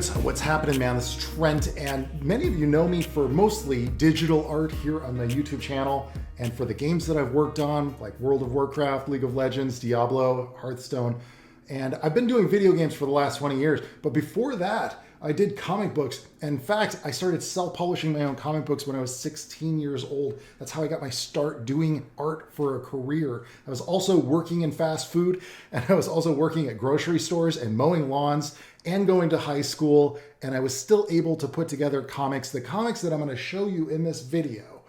dudes, what's happening, man? This is Trent, and many of you know me for mostly digital art here on the YouTube channel, and for the games that I've worked on, like World of Warcraft, League of Legends, Diablo, Hearthstone, and I've been doing video games for the last 20 years, but before that, I did comic books. In fact, I started self-publishing my own comic books when I was 16 years old. That's how I got my start doing art for a career. I was also working in fast food, and I was also working at grocery stores and mowing lawns and going to high school, and I was still able to put together comics. The comics that I'm going to show you in this video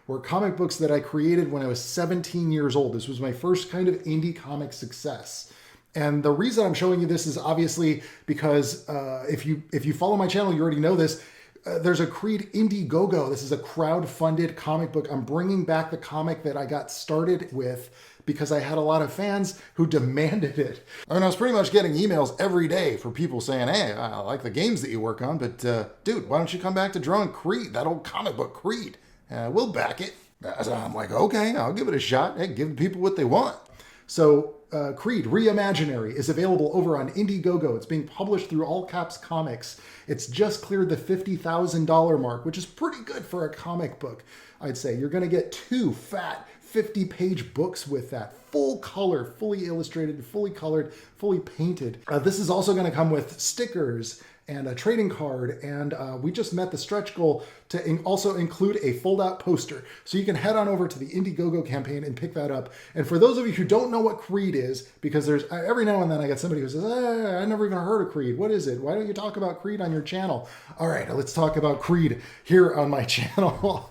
were comic books that I created when I was 17 years old. This was my first kind of indie comic success. And the reason I'm showing you this is obviously because if you follow my channel, you already know this. There's a CreeD Indiegogo. This is a crowd-funded comic book. I'm bringing back the comic that I got started with because I had a lot of fans who demanded it. I mean, I was pretty much getting emails every day from people saying, hey, I like the games that you work on, but dude, why don't you come back to drawing CreeD, that old comic book CreeD? We'll back it. So I'm like, okay, I'll give it a shot. Hey, give people what they want. So CreeD Reimaginary is available over on Indiegogo. It's being published through All Caps Comics. It's just cleared the $50,000 mark, which is pretty good for a comic book, I'd say. You're going to get 2 fat 50-page books with that. Full color, fully illustrated, fully colored, fully painted. This is also going to come with stickers and a trading card, and we just met the stretch goal to also include a fold-out poster. So you can head on over to the Indiegogo campaign and pick that up. And for those of you who don't know what CreeD is, because there's every now and then I get somebody who says, I never even heard of CreeD. What is it? Why don't you talk about CreeD on your channel? All right, let's talk about CreeD here on my channel.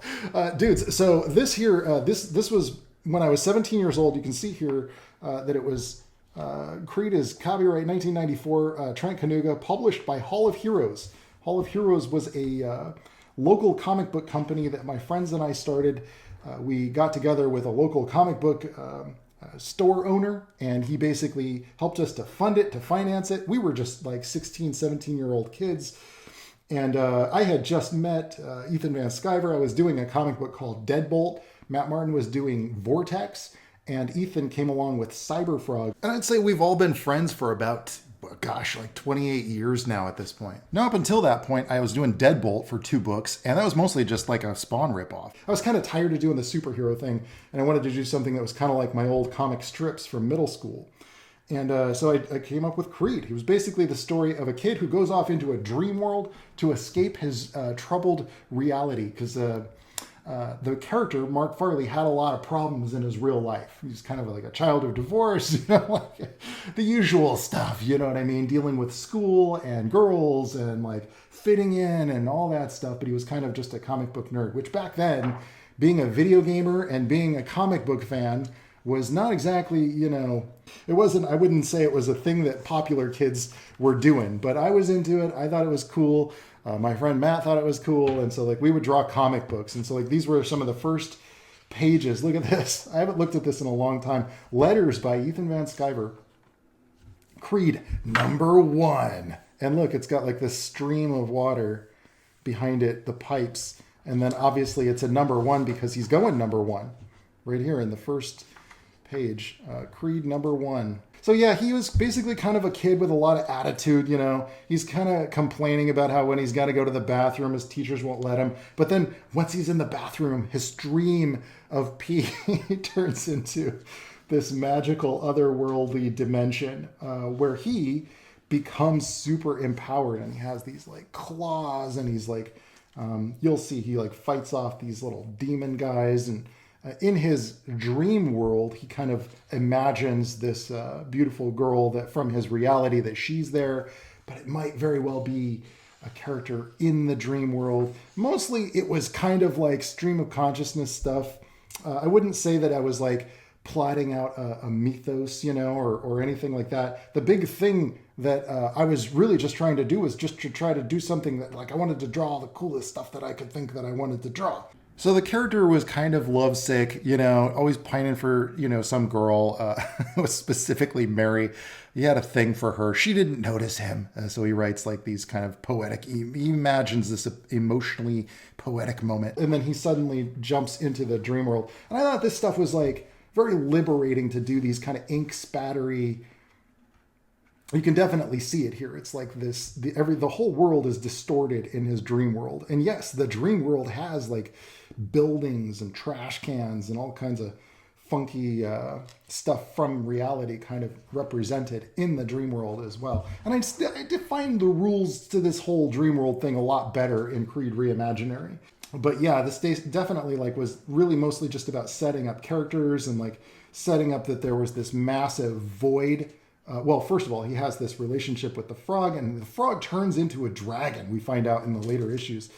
Dudes, so this here, this was when I was 17 years old. You can see here that it was CreeD is copyright 1994, Trent Kaniuga, published by Hall of Heroes. Hall of Heroes was a local comic book company that my friends and I started. We got together with a local comic book store owner, and he basically helped us to fund it, to finance it. We were just like 16, 17-year-old kids. And I had just met Ethan Van Sciver. I was doing a comic book called Deadbolt. Matt Martin was doing Vortex. And Ethan came along with Cyberfrog. And I'd say we've all been friends for about, gosh, like 28 years now at this point. Now, up until that point, I was doing Deadbolt for 2 books, and that was mostly just like a Spawn ripoff. I was kind of tired of doing the superhero thing, and I wanted to do something that was kind of like my old comic strips from middle school. And so I came up with CreeD. He was basically the story of a kid who goes off into a dream world to escape his troubled reality, because the character, Mark Farley, had a lot of problems in his real life. He's kind of like a child of divorce, you know, like the usual stuff, you know what I mean? Dealing with school and girls and like fitting in and all that stuff. But he was kind of just a comic book nerd, which back then, being a video gamer and being a comic book fan was not exactly, you know, it wasn't, I wouldn't say it was a thing that popular kids were doing, but I was into it. I thought it was cool. My friend Matt thought it was cool. And so like we would draw comic books. And so like these were some of the first pages. Look at this. I haven't looked at this in a long time. Letters by Ethan Van Sciver. CreeD #1. And look, it's got like this stream of water behind it, the pipes. And then obviously it's a #1 because he's going #1 right here in the first page. CreeD #1. So yeah, he was basically kind of a kid with a lot of attitude, you know. He's kind of complaining about how when he's got to go to the bathroom, his teachers won't let him. But then once he's in the bathroom, his stream of pee turns into this magical otherworldly dimension where he becomes super empowered, and he has these like claws, and he's like, you'll see he like fights off these little demon guys, and in his dream world, he kind of imagines this beautiful girl that from his reality that she's there, but it might very well be a character in the dream world. Mostly it was kind of like stream of consciousness stuff. I wouldn't say that I was like plotting out a mythos, you know, or anything like that. The big thing that I was really just trying to do was just to try to do something that like I wanted to draw the coolest stuff that I could think that I wanted to draw. So the character was kind of lovesick, you know, always pining for, you know, some girl, was specifically Mary. He had a thing for her. She didn't notice him. So he writes like these kind of poetic, he imagines this emotionally poetic moment. And then he suddenly jumps into the dream world. And I thought this stuff was like very liberating to do these kind of ink spattery You can definitely see it here. It's like this, the whole world is distorted in his dream world. And yes, the dream world has like buildings and trash cans and all kinds of funky stuff from reality kind of represented in the dream world as well. And I defined the rules to this whole dream world thing a lot better in CreeD Reimaginary. But yeah, this definitely like was really mostly just about setting up characters and like setting up that there was this massive void. Well, first of all, he has this relationship with the frog, and the frog turns into a dragon, we find out in the later issues.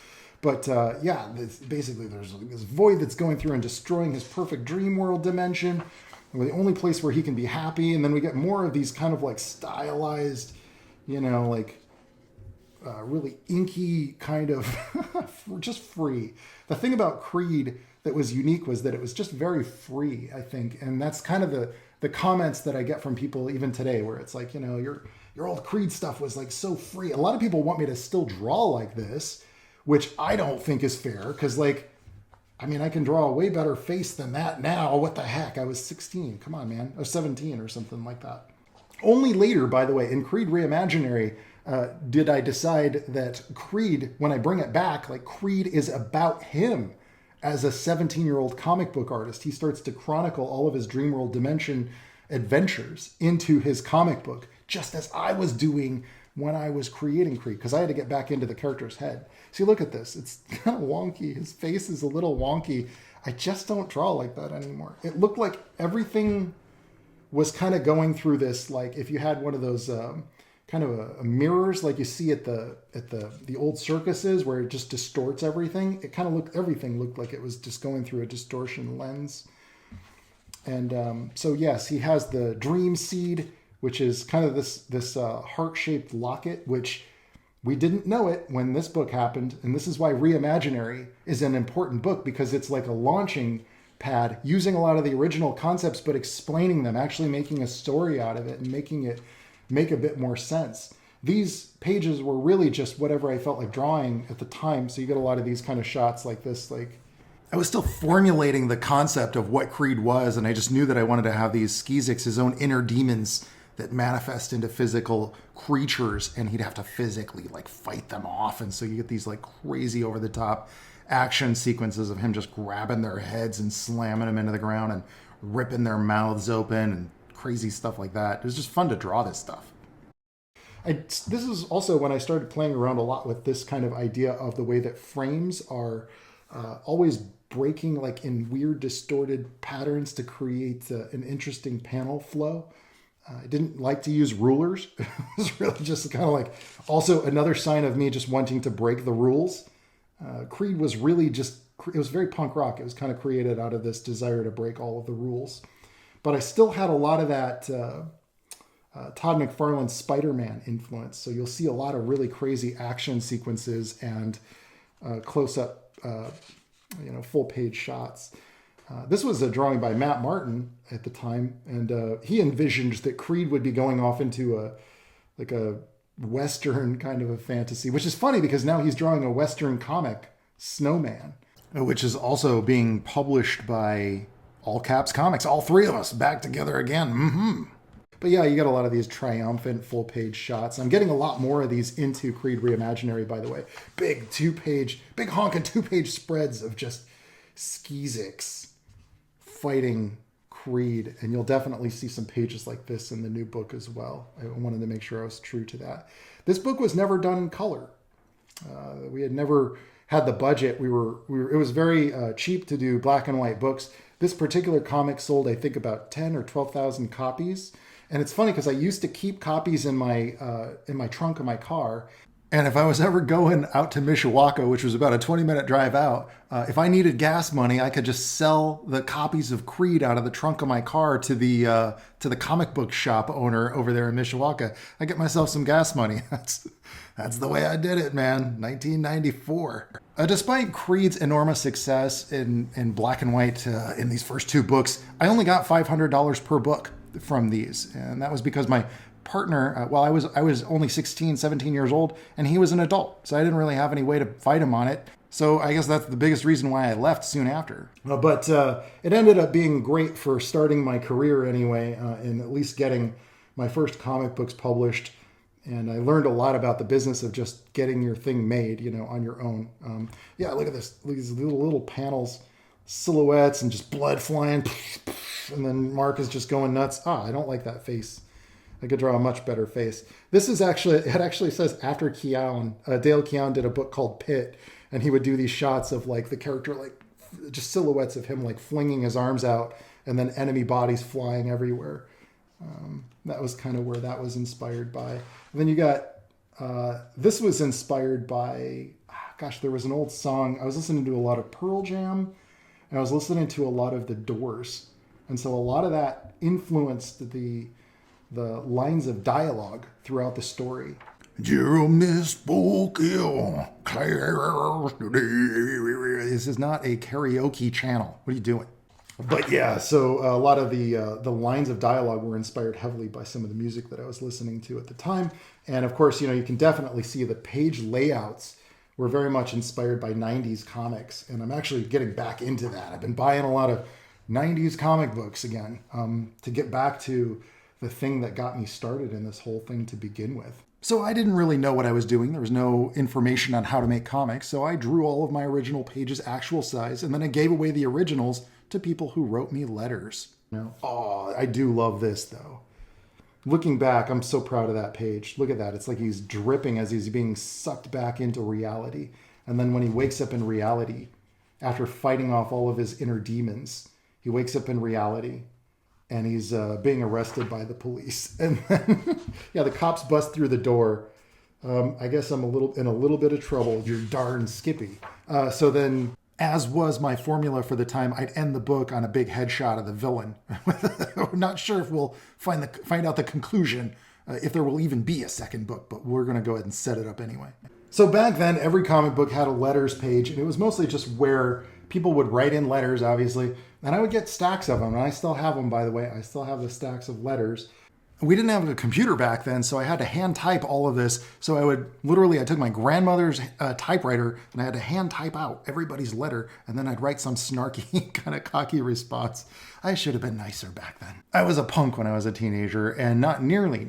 But yeah, basically there's this void that's going through and destroying his perfect dream world dimension. The only place where he can be happy. And then we get more of these kind of like stylized, you know, like really inky kind of just free. The thing about CreeD that was unique was that it was just very free, I think. And that's kind of the comments that I get from people even today, where it's like, you know, your old CreeD stuff was like so free. A lot of people want me to still draw like this, which I don't think is fair, because like, I mean, I can draw a way better face than that now. What the heck? I was 16. Come on, man. Or 17 or something like that. Only later, by the way, in CreeD Reimaginary, did I decide that CreeD, when I bring it back, like CreeD is about him as a 17-year-old comic book artist. He starts to chronicle all of his Dreamworld Dimension adventures into his comic book, just as I was doing when I was creating CreeD, because I had to get back into the character's head. See, look at this. It's kind of wonky. His face is a little wonky. I just don't draw like that anymore. It looked like everything was kind of going through this, like if you had one of those kind of a mirrors like you see at the old circuses where it just distorts everything. It kind of everything looked like it was just going through a distortion lens. And so yes, he has the dream seed, which is kind of this heart-shaped locket, which we didn't know it when this book happened. And this is why Reimaginary is an important book, because it's like a launching pad using a lot of the original concepts, but explaining them, actually making a story out of it and making it make a bit more sense. These pages were really just whatever I felt like drawing at the time. So you get a lot of these kind of shots like this, like I was still formulating the concept of what CreeD was. And I just knew that I wanted to have these Skeezicks, his own inner demons, that manifest into physical creatures, and he'd have to physically like fight them off. And so you get these like crazy over the top action sequences of him just grabbing their heads and slamming them into the ground and ripping their mouths open and crazy stuff like that. It was just fun to draw this stuff. This is also when I started playing around a lot with this kind of idea of the way that frames are always breaking like in weird distorted patterns to create an interesting panel flow. I didn't like to use rulers. It was really just kind of like also another sign of me just wanting to break the rules. CreeD was really just, it was very punk rock. It was kind of created out of this desire to break all of the rules. But I still had a lot of that Todd McFarlane's Spider-Man influence. So you'll see a lot of really crazy action sequences and close-up, full page shots. This was a drawing by Matt Martin at the time, and he envisioned that CreeD would be going off into a Western kind of a fantasy, which is funny because now he's drawing a Western comic, Snowman, which is also being published by All Caps Comics, all three of us back together again. Mm-hmm. But yeah, you get a lot of these triumphant full-page shots. I'm getting a lot more of these into CreeD Reimaginary, by the way. Big honking two-page spreads of just Skeezicks fighting CreeD, and you'll definitely see some pages like this in the new book as well. I wanted to make sure I was true to that. This book was never done in color. We had never had the budget. It was very cheap to do black and white books. This particular comic sold, I think, about 10 or 12,000 copies. And it's funny because I used to keep copies in my trunk of my car. And if I was ever going out to Mishawaka, which was about a 20-minute drive out, if I needed gas money, I could just sell the copies of CreeD out of the trunk of my car to the comic book shop owner over there in Mishawaka. I get myself some gas money. That's the way I did it, man. 1994. Despite CreeD's enormous success in black and white in these first two books, I only got $500 per book from these, and that was because my partner, I was only 16, 17 years old, and he was an adult, so I didn't really have any way to fight him on it. So I guess that's the biggest reason why I left soon after. But it ended up being great for starting my career anyway, and at least getting my first comic books published. And I learned a lot about the business of just getting your thing made, you know, on your own. Yeah, look at this. Look at these little panels, silhouettes, and just blood flying. And then Mark is just going nuts. I don't like that face. I could draw a much better face. This is actually, it actually says after Keown. Dale Keown did a book called Pit. And he would do these shots of like the character, like just silhouettes of him like flinging his arms out and then enemy bodies flying everywhere. That was kind of where that was inspired by. And then you got, this was inspired by, gosh, there was an old song. I was listening to a lot of Pearl Jam and I was listening to a lot of The Doors. And so a lot of that influenced the lines of dialogue throughout the story. Jeremy spoke ill. This is not a karaoke channel. What are you doing? But yeah, so a lot of the lines of dialogue were inspired heavily by some of the music that I was listening to at the time. And of course, you know, you can definitely see the page layouts were very much inspired by 90s comics. And I'm actually getting back into that. I've been buying a lot of 90s comic books again to get back to the thing that got me started in this whole thing to begin with. So I didn't really know what I was doing. There was no information on how to make comics. So I drew all of my original pages actual size, and then I gave away the originals to people who wrote me letters. You know? Oh, I do love this though. Looking back, I'm so proud of that page. Look at that. It's like he's dripping as he's being sucked back into reality. And then when he wakes up in reality, after fighting off all of his inner demons, he wakes up in reality and he's being arrested by the police. And then, yeah, the cops bust through the door. I guess I'm in a little bit of trouble. You're darn Skippy. So then, as was my formula for the time, I'd end the book on a big headshot of the villain. I'm not sure if we'll find out the conclusion, if there will even be a second book, but we're going to go ahead and set it up anyway. So back then, every comic book had a letters page, and it was mostly just where people would write in letters, obviously, and I would get stacks of them, and I still have them, by the way. I still have the stacks of letters. We didn't have a computer back then, so I had to hand type all of this. So I took my grandmother's typewriter and I had to hand type out everybody's letter, and then I'd write some snarky, kind of cocky response. I should have been nicer back then. I was a punk when I was a teenager, and not nearly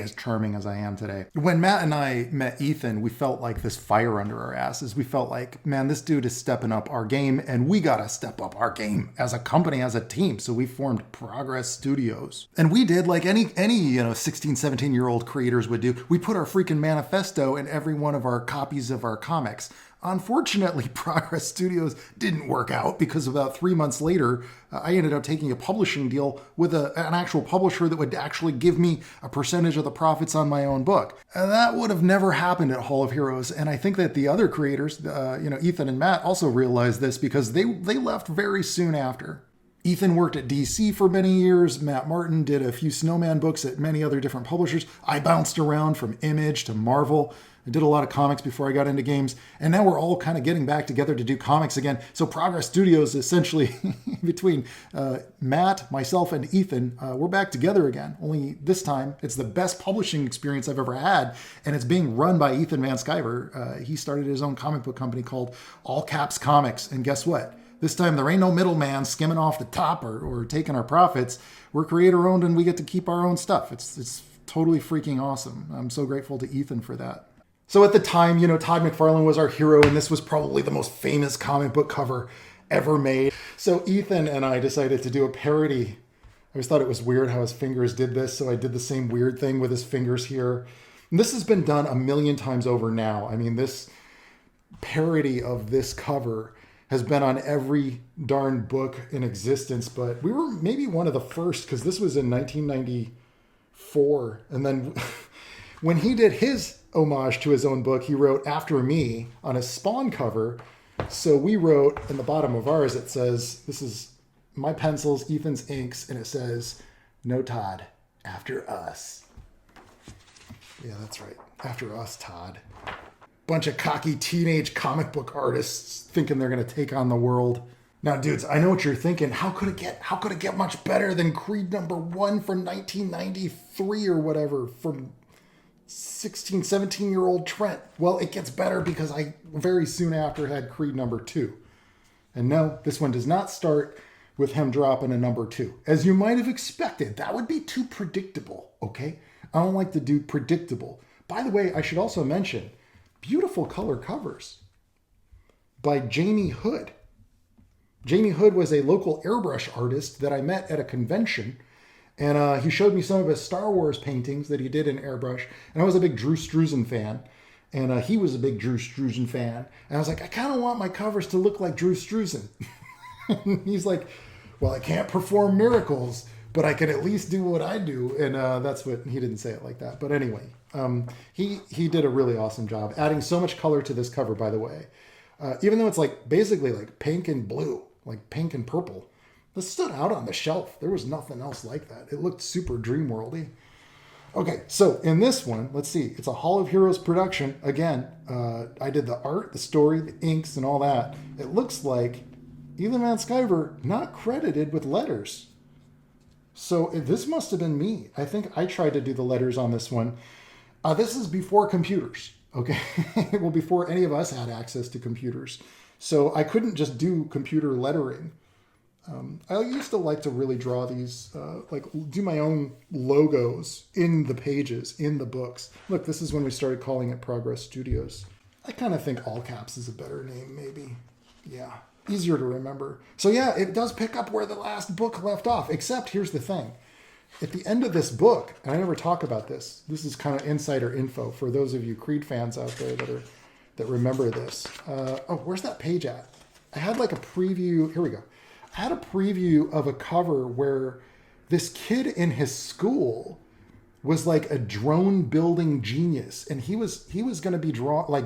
as charming as I am today. When Matt and I met Ethan, we felt like this fire under our asses. We felt like, man, this dude is stepping up our game, and we gotta step up our game as a company, as a team. So we formed Progress Studios. And we did like any 16, 17-year-old creators would do. We put our freaking manifesto in every one of our copies of our comics. Unfortunately, Progress Studios didn't work out because about 3 months later, I ended up taking a publishing deal with an actual publisher that would actually give me a percentage of the profits on my own book. And that would have never happened at Hall of Heroes. And I think that the other creators, Ethan and Matt, also realized this because they left very soon after. Ethan worked at DC for many years. Matt Martin did a few Snowman books at many other different publishers. I bounced around from Image to Marvel. I did a lot of comics before I got into games. And now we're all kind of getting back together to do comics again. So Progress Studios, essentially, between Matt, myself, and Ethan, we're back together again. Only this time, it's the best publishing experience I've ever had. And it's being run by Ethan Van Sciver. He started his own comic book company called All Caps Comics. And guess what? This time, there ain't no middleman skimming off the top or taking our profits. We're creator-owned, and we get to keep our own stuff. It's totally freaking awesome. I'm so grateful to Ethan for that. So at the time, Todd McFarlane was our hero, and this was probably the most famous comic book cover ever made. So Ethan and I decided to do a parody. I always thought it was weird how his fingers did this, so I did the same weird thing with his fingers here. And this has been done a million times over now. I mean, this parody of this cover has been on every darn book in existence, but we were maybe one of the first because this was in 1994. And then when he did his homage to his own book, he wrote After Me on a Spawn cover. So we wrote in the bottom of ours, it says, this is my pencils, Ethan's inks, and it says, no Todd, after us. Yeah, that's right. After us, Todd. Bunch of cocky teenage comic book artists thinking they're going to take on the world. Now, dudes, I know what you're thinking. How could it get much better than CreeD #1 from 1993 or whatever from 16, 17-year-old Trent? Well, it gets better because I very soon after had CreeD #2. And no, this one does not start with him dropping a number 2. As you might have expected, that would be too predictable, okay? I don't like to do predictable. By the way, I should also mention, beautiful color covers by Jamie Hood. Jamie Hood was a local airbrush artist that I met at a convention, and he showed me some of his Star Wars paintings that he did in airbrush, and I was a big Drew Struzan fan, and he was a big Drew Struzan fan, and I was like, I kind of want my covers to look like Drew Struzan. He's like, well, I can't perform miracles, but I can at least do what I do. And that's what, he didn't say it like that. But anyway, he did a really awesome job adding so much color to this cover, by the way. Even though it's like basically like pink and blue, like pink and purple, this stood out on the shelf. There was nothing else like that. It looked super dream-worldy. Okay, so in this one, let's see. It's a Hall of Heroes production. Again, I did the art, the story, the inks, and all that. It looks like Ethan Van Sciver not credited with letters. So this must have been me. I think I tried to do the letters on this one. This is before computers, okay? Well, before any of us had access to computers. So I couldn't just do computer lettering. I used to like to really draw these, like do my own logos in the pages, in the books. Look, this is when we started calling it Progress Studios. I kind of think all caps is a better name, maybe. Yeah, easier to remember. So yeah, it does pick up where the last book left off, except here's the thing. At the end of this book, and I never talk about this, this is kind of insider info for those of you CreeD fans out there that remember this. Oh, where's that page at? I had like a preview. Here we go. I had a preview of a cover where this kid in his school was like a drone building genius, and he was going to be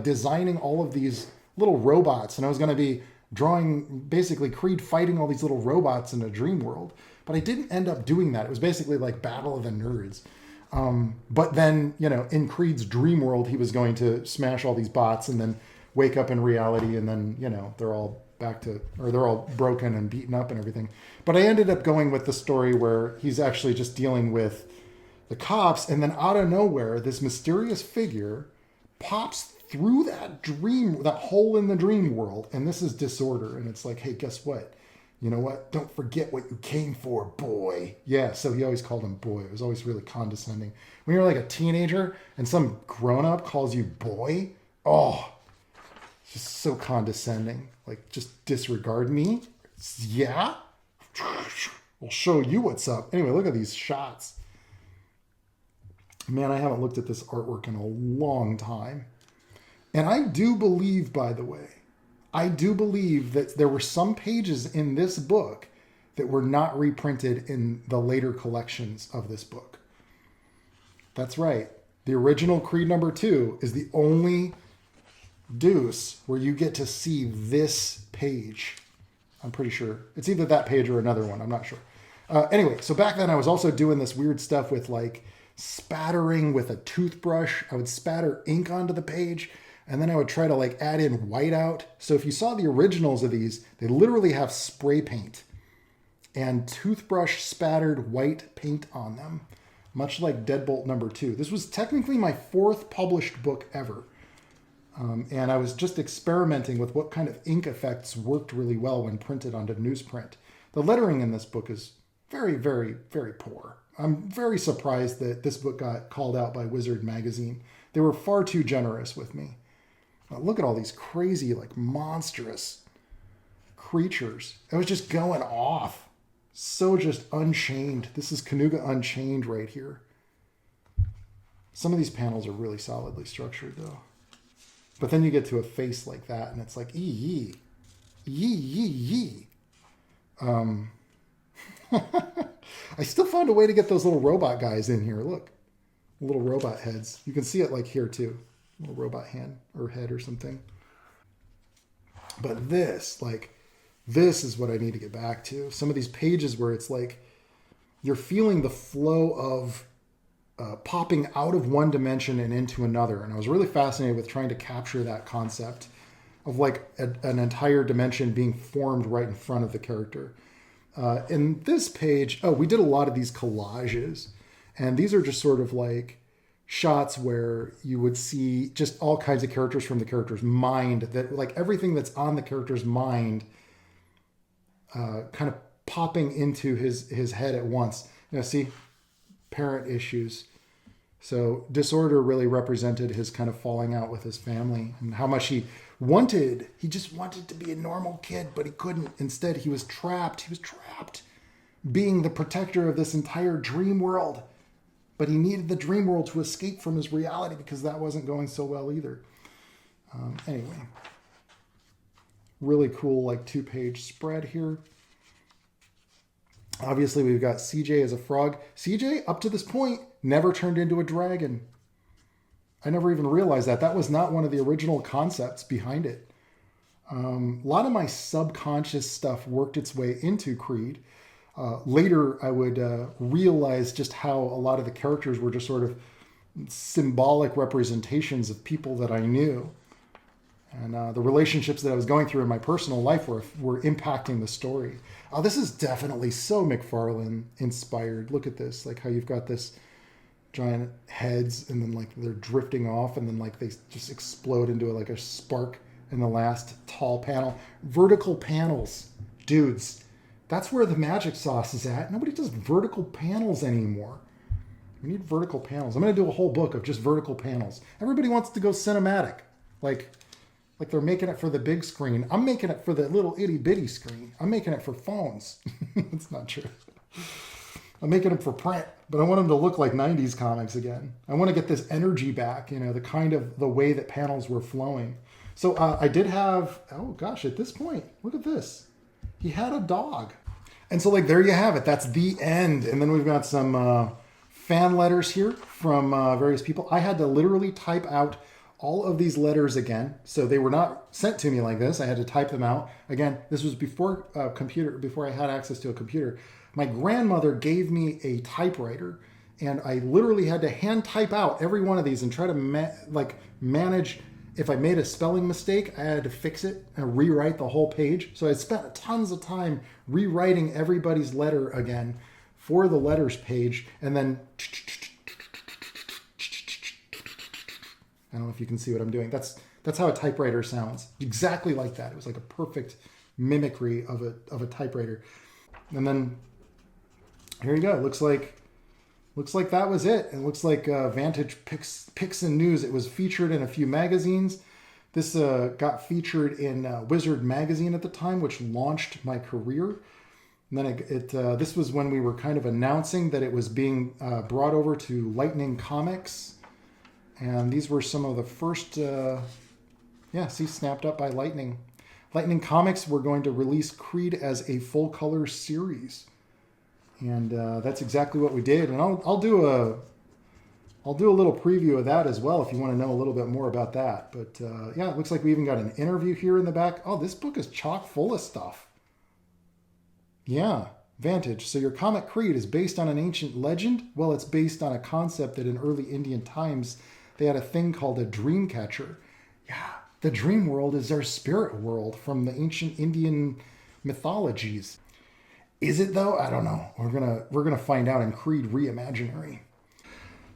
designing all of these little robots, and I was going to be drawing basically CreeD fighting all these little robots in a dream world. But I didn't end up doing that. It was basically like Battle of the Nerds. But then, you know, in CreeD's dream world, he was going to smash all these bots and then wake up in reality, and then, you know, they're all broken and beaten up and everything. But I ended up going with the story where he's actually just dealing with the cops, and then out of nowhere, this mysterious figure pops through that hole in the dream world, and this is Disorder, and it's like, hey, guess what? You know what? Don't forget what you came for, boy. Yeah, so he always called him boy. It was always really condescending. When you're like a teenager and some grown-up calls you boy, oh, it's just so condescending. Like, just disregard me? Yeah? I'll show you what's up. Anyway, look at these shots. Man, I haven't looked at this artwork in a long time. And I do believe, by the way, that there were some pages in this book that were not reprinted in the later collections of this book. That's right. The original CreeD number 2 is the only deuce where you get to see this page. I'm pretty sure. It's either that page or another one. I'm not sure. Anyway, so back then I was also doing this weird stuff with like spattering with a toothbrush. I would spatter ink onto the page, and then I would try to like add in whiteout. So if you saw the originals of these, they literally have spray paint and toothbrush spattered white paint on them, much like Deadbolt number 2. This was technically my 4th published book ever. And I was just experimenting with what kind of ink effects worked really well when printed onto newsprint. The lettering in this book is very, very, very poor. I'm very surprised that this book got called out by Wizard magazine. They were far too generous with me. Now look at all these crazy, like monstrous creatures. It was just going off. So just Unchained. This is Kaniuga Unchained right here. Some of these panels are really solidly structured though. But then you get to a face like that, and it's like, yee. I still found a way to get those little robot guys in here. Look, little robot heads. You can see it like here too. Little robot hand or head or something. But this is what I need to get back to. Some of these pages where it's like you're feeling the flow of popping out of one dimension and into another. And I was really fascinated with trying to capture that concept of like an entire dimension being formed right in front of the character. In this page, we did a lot of these collages. And these are just sort of like shots where you would see just all kinds of characters from the character's mind, that like everything that's on the character's mind kind of popping into his head at once. See, parent issues. So disorder really represented his kind of falling out with his family and how much he just wanted to be a normal kid, but he couldn't. Instead, he was trapped. He was trapped being the protector of this entire dream world. But he needed the dream world to escape from his reality because that wasn't going so well either. Anyway, really cool, like 2-page spread here. Obviously, we've got CJ as a frog. CJ, up to this point, never turned into a dragon. I never even realized that. That was not one of the original concepts behind it. A lot of my subconscious stuff worked its way into CreeD. Later, I would realize just how a lot of the characters were just sort of symbolic representations of people that I knew. And the relationships that I was going through in my personal life were impacting the story. This is definitely so McFarlane inspired. Look at this, like how you've got this giant heads and then like they're drifting off and then like they just explode into like a spark in the last tall panel. Vertical panels, dudes. That's where the magic sauce is at. Nobody does vertical panels anymore. We need vertical panels. I'm going to do a whole book of just vertical panels. Everybody wants to go cinematic. Like they're making it for the big screen. I'm making it for the little itty bitty screen. I'm making it for phones. That's not true. I'm making it for print, but I want them to look like 90s comics again. I want to get this energy back, the way that panels were flowing. So I did have, oh gosh, at this point, look at this. He had a dog. And so there you have it. That's the end. And then we've got some fan letters here from various people. I had to literally type out all of these letters again. So they were not sent to me like this. I had to type them out. Again, this was before I had access to a computer. My grandmother gave me a typewriter and I literally had to hand type out every one of these and try to manage. If I made a spelling mistake, I had to fix it and rewrite the whole page. So I spent tons of time rewriting everybody's letter again for the letters page. And then, I don't know if you can see what I'm doing. That's how a typewriter sounds. Exactly like that. It was like a perfect mimicry of a typewriter. And then here you go. It looks like that was it. It looks like Vantage Picks and News. It was featured in a few magazines. This got featured in Wizard magazine at the time, which launched my career. And then this was when we were kind of announcing that it was being brought over to Lightning Comics. And these were some of the first, snapped up by Lightning. Lightning Comics were going to release CreeD as a full color series. And that's exactly what we did. And I'll do a little preview of that as well if you want to know a little bit more about that. But it looks like we even got an interview here in the back. Oh, this book is chock full of stuff. Yeah, Vantage. So your comic CreeD is based on an ancient legend? Well, it's based on a concept that in early Indian times, they had a thing called a dream catcher. Yeah, the dream world is our spirit world from the ancient Indian mythologies. Is it though? I don't know. We're gonna find out in CreeD Reimaginary.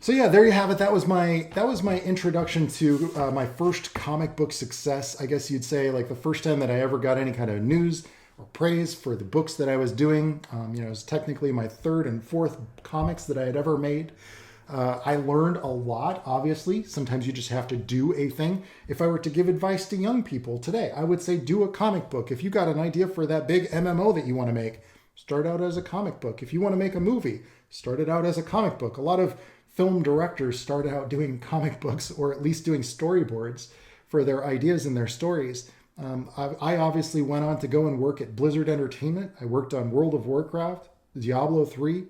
So yeah, there you have it. That was my introduction to my first comic book success. I guess you'd say like the first time that I ever got any kind of news or praise for the books that I was doing. It was technically my third and fourth comics that I had ever made. I learned a lot, obviously. Sometimes you just have to do a thing. If I were to give advice to young people today, I would say do a comic book. If you got an idea for that big MMO that you want to make, start out as a comic book. If you want to make a movie, start it out as a comic book. A lot of film directors start out doing comic books or at least doing storyboards for their ideas and their stories. I obviously went on to go and work at Blizzard Entertainment. I worked on World of Warcraft, Diablo 3,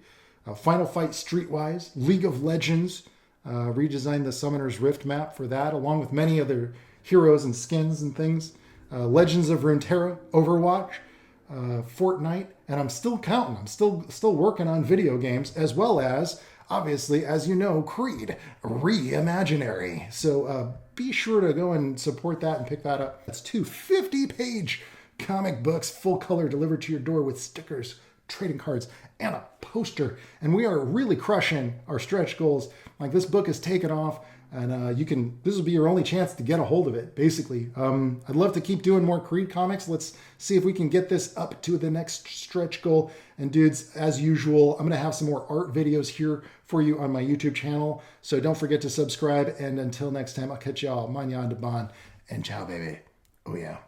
Final Fight Streetwise, League of Legends, redesigned the Summoner's Rift map for that, along with many other heroes and skins and things. Legends of Runeterra, Overwatch, Fortnite, and I'm still counting. I'm still working on video games, as well as, obviously, as you know, CreeD Reimaginary. So be sure to go and support that and pick that up. That's 2 50-page comic books, full color, delivered to your door with stickers, trading cards, and a poster. And we are really crushing our stretch goals. Like, this book has taken off. And this will be your only chance to get a hold of it, basically. I'd love to keep doing more CreeD comics. Let's see if we can get this up to the next stretch goal. And dudes, as usual, I'm going to have some more art videos here for you on my YouTube channel. So don't forget to subscribe. And until next time, I'll catch y'all. Manyan de ban. And ciao, baby. Oh, yeah.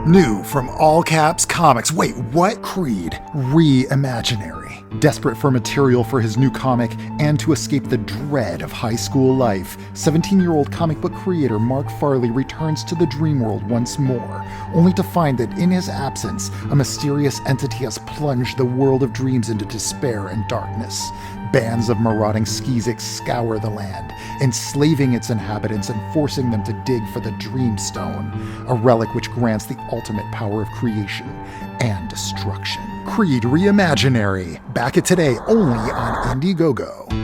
New from All Caps Comics. Wait, what? CreeD Reimaginary. Desperate for material for his new comic and to escape the dread of high school life, 17-year-old comic book creator Mark Farley returns to the dream world once more, only to find that in his absence, a mysterious entity has plunged the world of dreams into despair and darkness. Bands of marauding skeezicks scour the land, enslaving its inhabitants and forcing them to dig for the Dreamstone, a relic which grants the ultimate power of creation and destruction. CreeD Reimaginary, back at today only on Indiegogo.